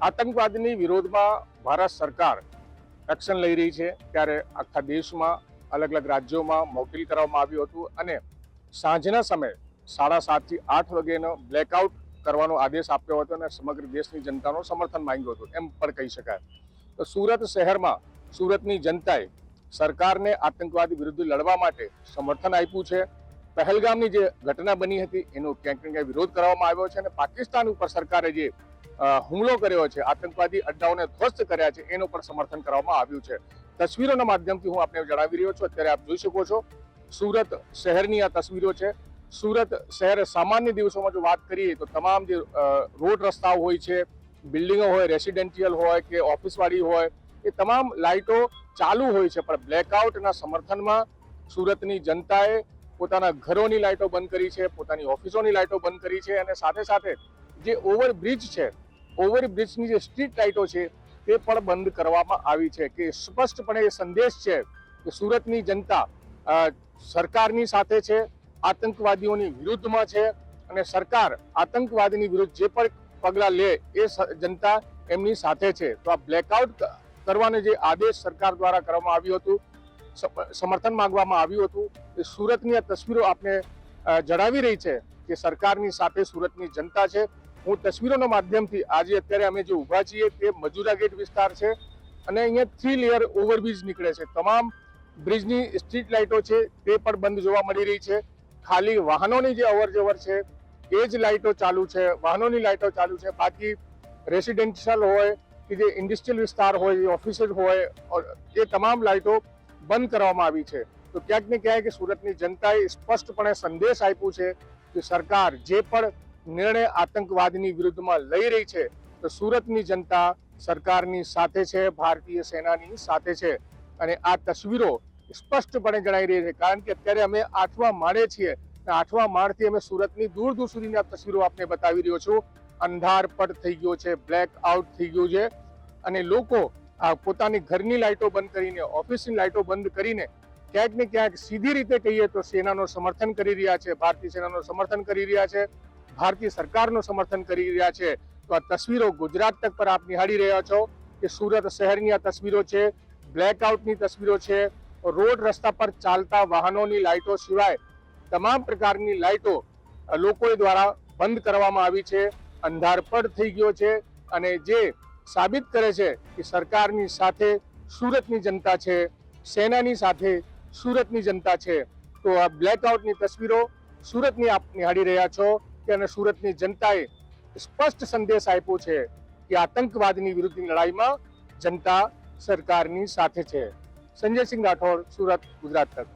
આતંકવાદની વિરોધમાં ભારત સરકાર એક્શન લઈ રહી છે ત્યારે આખા દેશમાં અલગ અલગ રાજ્યોમાં મોકિલ કરવામાં આવ્યું હતું અને સાંજના સમયે 7:30 થી 8 વાગ્યાનો બ્લેકઆઉટ કરવાનો આદેશ આપ્યો હતો અને સમગ્ર દેશની જનતાનું સમર્થન માંગ્યું હતું એમ પણ કહી શકાય. તો સુરત શહેરમાં સુરતની જનતાએ સરકારને આતંકવાદ વિરુદ્ધ લડવા માટે સમર્થન આપ્યું છે. પહેલગામની જે ઘટના બની હતી એનો ક્યાંક ને ક્યાંક વિરોધ કરવામાં આવ્યો છે અને પાકિસ્તાન ઉપર સરકારે જે હુમલો કર્યો છે, આતંકવાદી અડ્ડાઓને ધ્વસ્ત કર્યા છે, એનું પણ સમર્થન કરવામાં આવ્યું છે. તસવીરોના માધ્યમથી હું આપને જણાવી રહ્યો છું. અત્યારે આપ જોઈ શકો છો સુરત શહેરની આ તસવીરો છે. સુરત શહેર સામાન્ય દિવસોમાં જો વાત કરીએ તો તમામ જે રોડ રસ્તાઓ હોય છે, બિલ્ડિંગો હોય, રેસિડેન્શિયલ હોય કે ઓફિસવાળી હોય, એ તમામ લાઇટો ચાલુ હોય છે. પણ બ્લેકઆઉટના સમર્થનમાં સુરતની જનતાએ પોતાના ઘરોની લાઇટો બંધ કરી છે, પોતાની ઓફિસોની લાઇટો બંધ કરી છે અને સાથે સાથે જે ઓવરબ્રિજ છે, ઓવરબ્રિજની જે સ્ટ્રીટ લાઇટો છે તે પણ બંધ કરવામાં આવી છે. કે સ્પષ્ટપણે એ સંદેશ છે કે સુરતની જનતા સરકારની સાથે છે, આતંકવાદીઓની વિરુદ્ધમાં છે અને સરકાર આતંકવાદની વિરુદ્ધ જે પણ પગલાં લે એ જનતા એમની સાથે છે. તો આ બ્લેકઆઉટ કરવાનો જે આદેશ સરકાર દ્વારા કરવામાં આવ્યું હતું, સમર્થન માંગવામાં આવ્યું હતું, એ સુરતની આ તસવીરો આપને જણાવી રહી છે કે સરકારની સાથે સુરતની જનતા છે. હું તસવીરોના માધ્યમથી આજે અત્યારે અમે જે ઊભા છીએ તે મજુરા ગેટ વિસ્તાર છે અને અહીંયા 3 લેયર ઓવરબ્રિજ નીકળે છે. તમામ બ્રિજની સ્ટ્રીટ લાઇટો છે તે પણ બંધ જોવા મળી રહી છે. ખાલી વાહનોની જે અવર જવર છે એ જ લાઇટો ચાલુ છે, વાહનોની લાઇટો ચાલુ છે. બાકી રેસિડેન્શિયલ હોય કે જે ઇન્ડસ્ટ્રીયલ વિસ્તાર હોય, ઓફિસ હોય, એ તમામ લાઇટો બંધ કરવામાં આવી છે. તો ક્યાંક ને ક્યાંક સુરતની જનતાએ સ્પષ્ટપણે સંદેશ આપ્યું છે કે સરકાર જે પણ નિર્ણય આતંકવાદની વિરુદ્ધમાં લઈ રહી છે તો સુરતની જનતા સરકારની સાથે છે, ભારતીય સેનાની સાથે છે. અને આ તસવીરો સ્પષ્ટપણે જણાવી રહી છે કારણ કે અત્યારે અમે 8મા માળે છીએ અને 8મા માળથી અમે સુરતની દૂર દૂર સુધીની આ તસવીરો આપને બતાવી રહ્યો છું. અંધારપટ થઈ ગયો છે, બ્લેક આઉટ થઈ ગયું છે અને લોકો પોતાની ઘરની લાઇટો બંધ કરીને, ઓફિસની લાઇટો બંધ કરીને ક્યાંક ને ક્યાંક સીધી રીતે કહીએ તો સેનાનું સમર્થન કરી રહ્યા છે, ભારતીય સેનાનું સમર્થન કરી રહ્યા છે, ભારતીય સરકારનું સમર્થન કરી રહ્યા છે. તો આ તસવીરો ગુજરાત તક પર આપ નિહાળી રહ્યા છો કે સુરત શહેરની આ તસવીરો છે, બ્લેકઆઉટની તસવીરો છે. રોડ રસ્તા પર ચાલતા વાહનોની લાઇટો સિવાય તમામ પ્રકારની લાઇટો લોકો દ્વારા બંધ કરવામાં આવી છે. અંધારપટ થઈ ગયો છે અને જે સાબિત કરે છે કે સરકારની સાથે સુરતની જનતા છે, સેનાની સાથે સુરતની જનતા છે. તો આ બ્લેકઆઉટની તસવીરો સુરતની આપ નિહાળી રહ્યા છો કે અને સુરતની જનતાએ સ્પષ્ટ સંદેશ આપ્યો છે કે આતંકવાદની વિરુદ્ધની લડાઈમાં જનતા સરકારની સાથે છે. સંજય સિંહ રાઠોડ, સુરત, ગુજરાત તક.